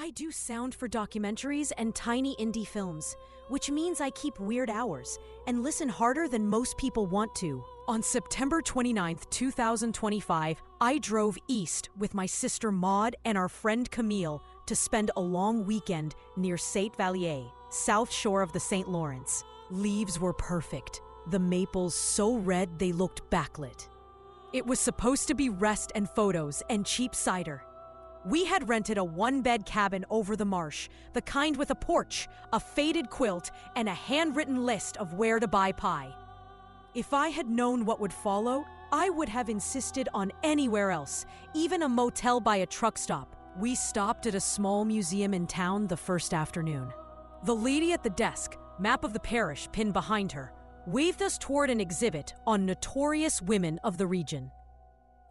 I do sound for documentaries and tiny indie films, which means I keep weird hours and listen harder than most people want to. On September 29th, 2025, I drove east with my sister Maud and our friend Camille to spend a long weekend near Saint Vallier, south shore of the St. Lawrence. Leaves were perfect, the maples so red they looked backlit. It was supposed to be rest and photos and cheap cider. We had rented a one-bed cabin over the marsh, the kind with a porch, a faded quilt, and a handwritten list of where to buy pie. If I had known what would follow, I would have insisted on anywhere else, even a motel by a truck stop. We stopped at a small museum in town the first afternoon. The lady at the desk, map of the parish pinned behind her, waved us toward an exhibit on notorious women of the region.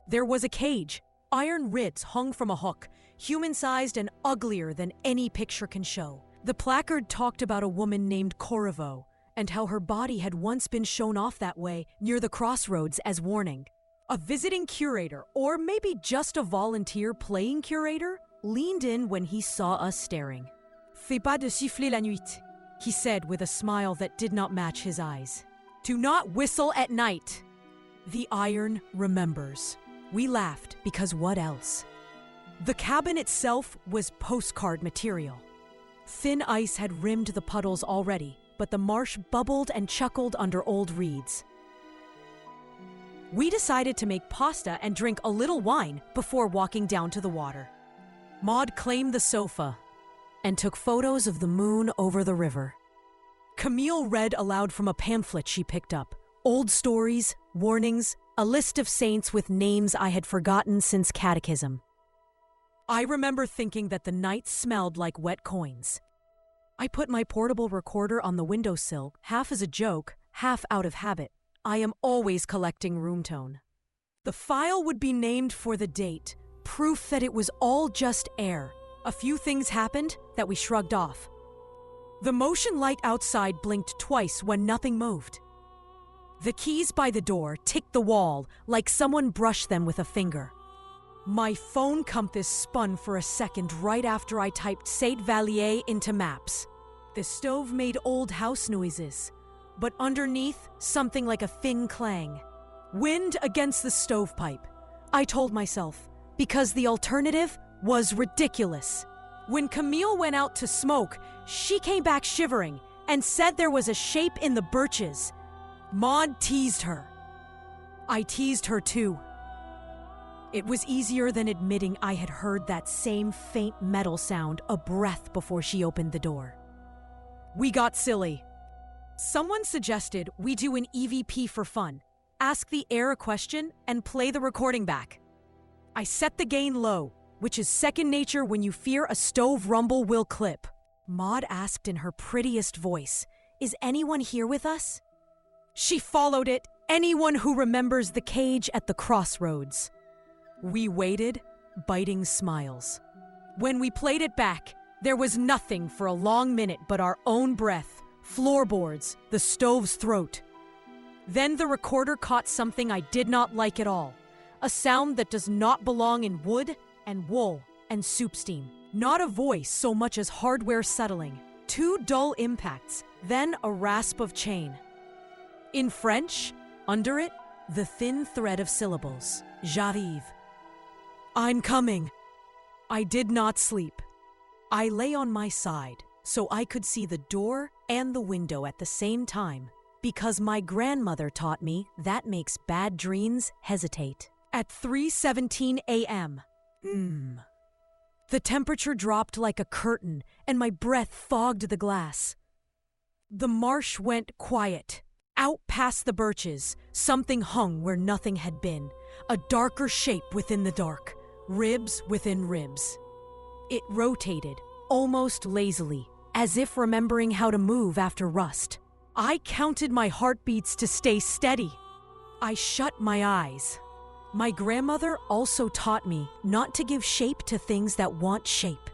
There was a cage, iron ribs hung from a hook, human-sized and uglier than any picture can show. The placard talked about a woman named Corriveau and how her body had once been shown off that way near the crossroads as warning. A visiting curator, or maybe just a volunteer playing curator, leaned in when he saw us staring. "Fais pas de siffler la nuit," he said with a smile that did not match his eyes. "Do not whistle at night." The iron remembers. We laughed because what else? The cabin itself was postcard material. Thin ice had rimmed the puddles already, but the marsh bubbled and chuckled under old reeds. We decided to make pasta and drink a little wine before walking down to the water. Maud claimed the sofa and took photos of the moon over the river. Camille read aloud from a pamphlet she picked up. Old stories, warnings, a list of saints with names I had forgotten since catechism. I remember thinking that the night smelled like wet coins. I put my portable recorder on the windowsill, half as a joke, half out of habit. I am always collecting room tone. The file would be named for the date, proof that it was all just air. A few things happened that we shrugged off. The motion light outside blinked twice when nothing moved. The keys by the door ticked the wall like someone brushed them with a finger. My phone compass spun for a second right after I typed Saint Vallier into maps. The stove made old house noises, but underneath, something like a thin clang. Wind against the stovepipe, I told myself, because the alternative was ridiculous. When Camille went out to smoke, she came back shivering and said there was a shape in the birches. Maud teased her. I teased her too. It was easier than admitting I had heard that same faint metal sound a breath before she opened the door. We got silly. Someone suggested we do an EVP for fun, ask the air a question, and play the recording back. I set the gain low, which is second nature when you fear a stove rumble will clip. Maud asked in her prettiest voice, "Is anyone here with us?" She followed it, "Anyone who remembers the cage at the crossroads." We waited, biting smiles. When we played it back, there was nothing for a long minute but our own breath, floorboards, the stove's throat. Then the recorder caught something I did not like at all, a sound that does not belong in wood and wool and soup steam. Not a voice so much as hardware settling, two dull impacts, then a rasp of chain. In French, under it, the thin thread of syllables, "J'arrive." I'm coming. I did not sleep. I lay on my side so I could see the door and the window at the same time, because my grandmother taught me that makes bad dreams hesitate. At 3:17 a.m., the temperature dropped like a curtain and my breath fogged the glass. The marsh went quiet. Out past the birches, something hung where nothing had been, a darker shape within the dark, ribs within ribs. It rotated, almost lazily, as if remembering how to move after rust. I counted my heartbeats to stay steady. I shut my eyes. My grandmother also taught me not to give shape to things that want shape.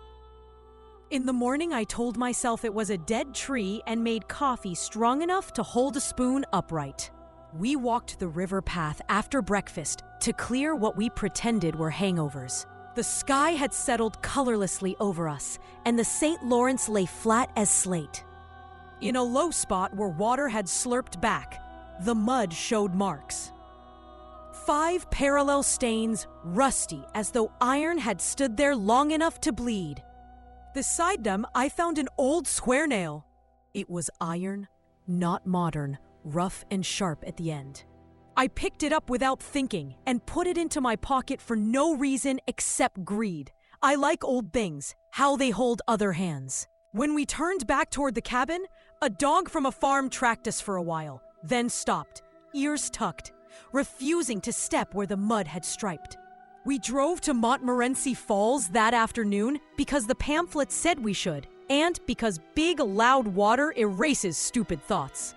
In the morning, I told myself it was a dead tree and made coffee strong enough to hold a spoon upright. We walked the river path after breakfast to clear what we pretended were hangovers. The sky had settled colorlessly over us, and the St. Lawrence lay flat as slate. In a low spot where water had slurped back, the mud showed marks. 5 parallel stains, rusty as though iron had stood there long enough to bleed. Beside them, I found an old square nail. It was iron, not modern, rough and sharp at the end. I picked it up without thinking and put it into my pocket for no reason except greed. I like old things, how they hold other hands. When we turned back toward the cabin, a dog from a farm tracked us for a while, then stopped, ears tucked, refusing to step where the mud had striped. We drove to Montmorency Falls that afternoon because the pamphlet said we should, and because big, loud water erases stupid thoughts.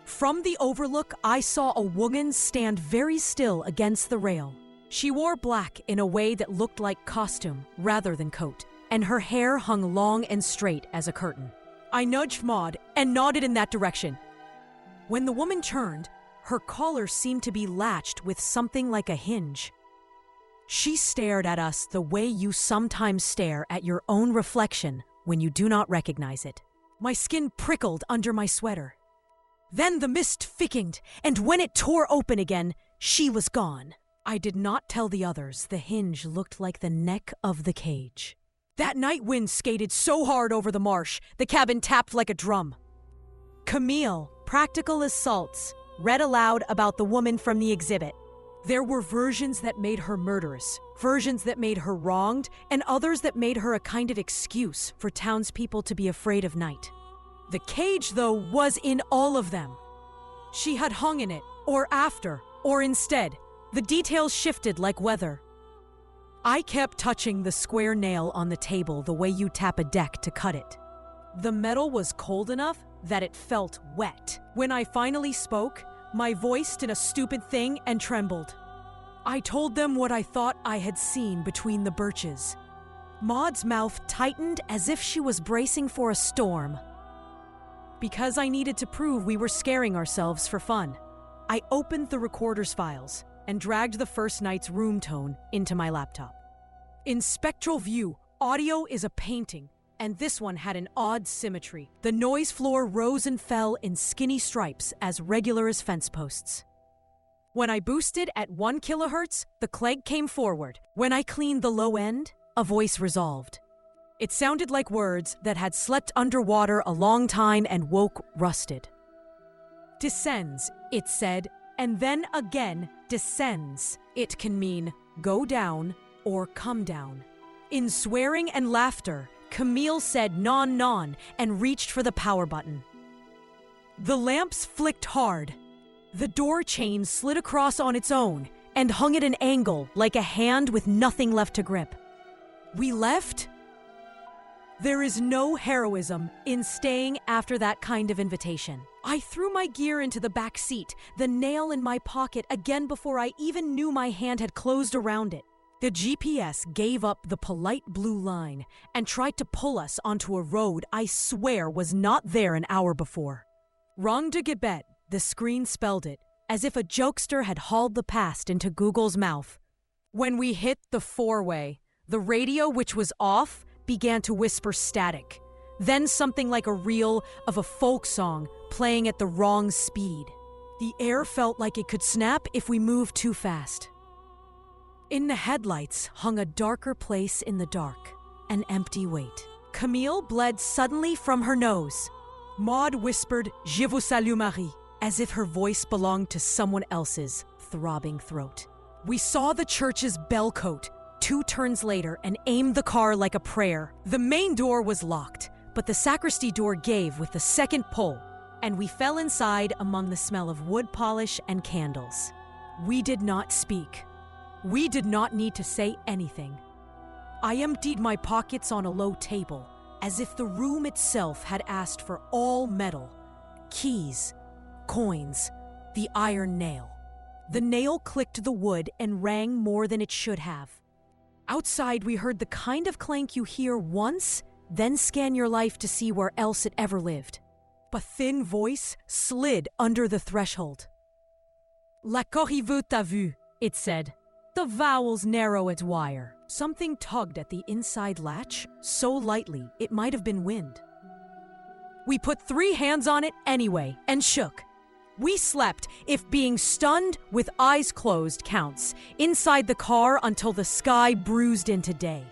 From the overlook, I saw a woman stand very still against the rail. She wore black in a way that looked like costume rather than coat, and her hair hung long and straight as a curtain. I nudged Maud and nodded in that direction. When the woman turned, her collar seemed to be latched with something like a hinge. She stared at us the way you sometimes stare at your own reflection when you do not recognize it. My skin prickled under my sweater. Then the mist thickened, and when it tore open again, she was gone. I did not tell the others the hinge looked like the neck of the cage. That night wind skated so hard over the marsh, the cabin tapped like a drum. Camille, practical as salts, read aloud about the woman from the exhibit. There were versions that made her murderous, versions that made her wronged, and others that made her a kind of excuse for townspeople to be afraid of night. The cage, though, was in all of them. She had hung in it, or after, or instead. The details shifted like weather. I kept touching the square nail on the table the way you tap a deck to cut it. The metal was cold enough that it felt wet. When I finally spoke, my voice did a stupid thing and trembled. I told them what I thought I had seen between the birches. Maud's mouth tightened as if she was bracing for a storm. Because I needed to prove we were scaring ourselves for fun, I opened the recorder's files and dragged the first night's room tone into my laptop. In spectral view, audio is a painting, and this one had an odd symmetry. The noise floor rose and fell in skinny stripes as regular as fence posts. When I boosted at 1 kilohertz, the clank came forward. When I cleaned the low end, a voice resolved. It sounded like words that had slept underwater a long time and woke rusted. Descends, it said, and then again descends. It can mean go down or come down. In swearing and laughter, Camille said non non and reached for the power button. The lamps flicked hard. The door chain slid across on its own and hung at an angle like a hand with nothing left to grip. We left? There is no heroism in staying after that kind of invitation. I threw my gear into the back seat, the nail in my pocket again before I even knew my hand had closed around it. The GPS gave up the polite blue line and tried to pull us onto a road I swear was not there an hour before. Rang de Gibet, the screen spelled it, as if a jokester had hauled the past into Google's mouth. When we hit the 4-way, the radio, which was off, began to whisper static, then something like a reel of a folk song playing at the wrong speed. The air felt like it could snap if we moved too fast. In the headlights hung a darker place in the dark, an empty weight. Camille bled suddenly from her nose. Maud whispered, "Je vous salue Marie," as if her voice belonged to someone else's throbbing throat. We saw the church's bell coat 2 turns later and aimed the car like a prayer. The main door was locked, but the sacristy door gave with the second pull, and we fell inside among the smell of wood polish and candles. We did not speak. We did not need to say anything. I emptied my pockets on a low table, as if the room itself had asked for all metal, keys, coins, the iron nail. The nail clicked the wood and rang more than it should have. Outside, we heard the kind of clank you hear once, then scan your life to see where else it ever lived. A thin voice slid under the threshold. "La Corriveau t'a vu," it said. The vowels narrow as wire. Something tugged at the inside latch so lightly it might have been wind. We put 3 hands on it anyway and shook. We slept, if being stunned with eyes closed counts, inside the car until the sky bruised into day.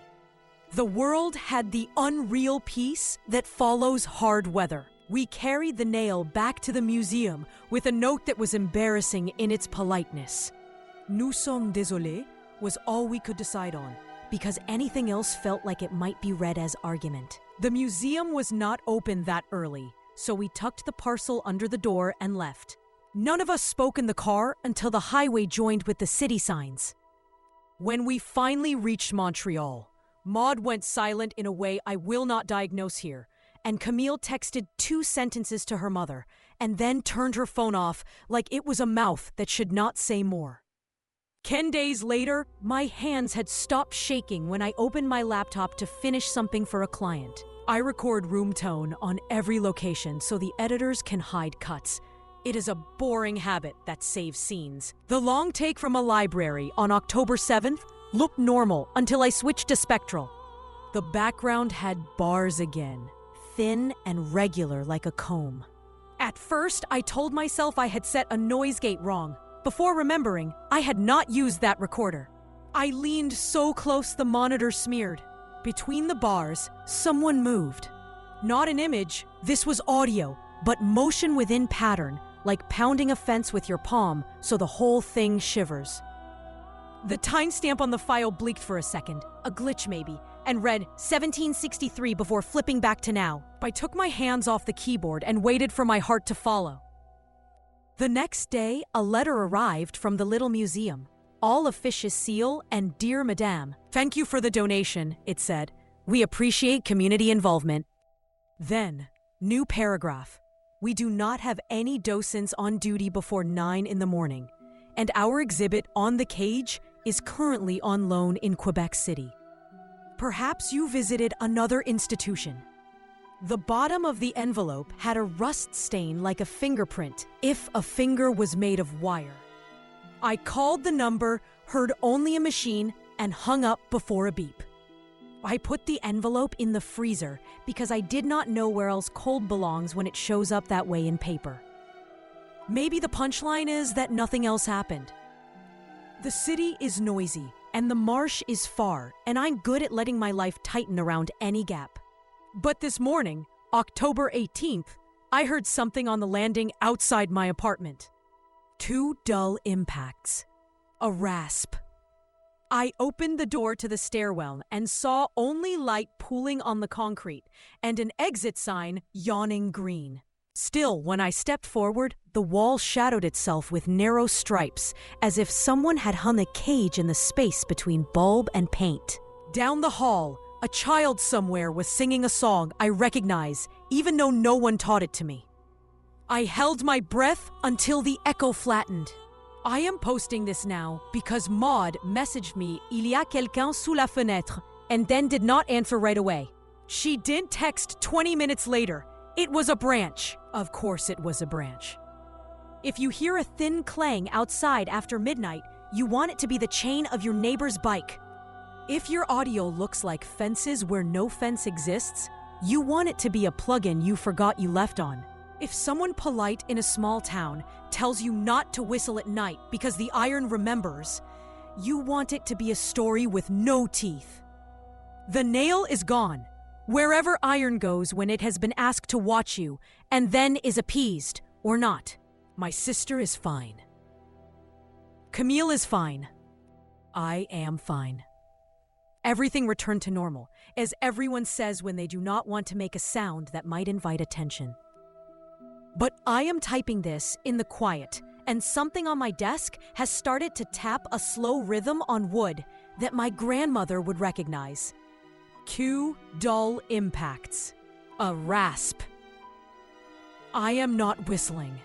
The world had the unreal peace that follows hard weather. We carried the nail back to the museum with a note that was embarrassing in its politeness. Nous sommes désolés was all we could decide on, because anything else felt like it might be read as argument. The museum was not open that early, so we tucked the parcel under the door and left. None of us spoke in the car until the highway joined with the city signs. When we finally reached Montreal, Maud went silent in a way I will not diagnose here, and Camille texted 2 sentences to her mother, and then turned her phone off like it was a mouth that should not say more. 10 days later, my hands had stopped shaking when I opened my laptop to finish something for a client. I record room tone on every location so the editors can hide cuts. It is a boring habit that saves scenes. The long take from a library on October 7th looked normal until I switched to spectral. The background had bars again, thin and regular like a comb. At first, I told myself I had set a noise gate wrong, before remembering I had not used that recorder. I leaned so close the monitor smeared. Between the bars, someone moved. Not an image, this was audio, but motion within pattern, like pounding a fence with your palm so the whole thing shivers. The timestamp on the file bleaked for a second, a glitch maybe, and read 1763 before flipping back to now. I took my hands off the keyboard and waited for my heart to follow. The next day, a letter arrived from the little museum. All officious seal and "Dear Madame, thank you for the donation," it said. "We appreciate community involvement." Then, new paragraph. We do not have any docents on duty before 9 in the morning, and our exhibit on the cage is currently on loan in Quebec City. Perhaps you visited another institution. The bottom of the envelope had a rust stain like a fingerprint, if a finger was made of wire. I called the number, heard only a machine, and hung up before a beep. I put the envelope in the freezer because I did not know where else cold belongs when it shows up that way in paper. Maybe the punchline is that nothing else happened. The city is noisy, and the marsh is far, and I'm good at letting my life tighten around any gap. But this morning, October 18th, I heard something on the landing outside my apartment. 2 dull impacts. A rasp. I opened the door to the stairwell and saw only light pooling on the concrete and an exit sign yawning green. Still, when I stepped forward, the wall shadowed itself with narrow stripes, as if someone had hung a cage in the space between bulb and paint. Down the hall, a child somewhere was singing a song I recognize, even though no one taught it to me. I held my breath until the echo flattened. I am posting this now because Maud messaged me "Il y a quelqu'un sous la fenêtre" and then did not answer right away. She did text 20 minutes later. It was a branch. Of course it was a branch. If you hear a thin clang outside after midnight, you want it to be the chain of your neighbor's bike. If your audio looks like fences where no fence exists, you want it to be a plugin you forgot you left on. If someone polite in a small town tells you not to whistle at night because the iron remembers, you want it to be a story with no teeth. The nail is gone, wherever iron goes when it has been asked to watch you, and then is appeased, or not. My sister is fine. Camille is fine. I am fine. Everything returned to normal, as everyone says when they do not want to make a sound that might invite attention. But I am typing this in the quiet, and something on my desk has started to tap a slow rhythm on wood that my grandmother would recognize. 2 dull impacts. A rasp. I am not whistling.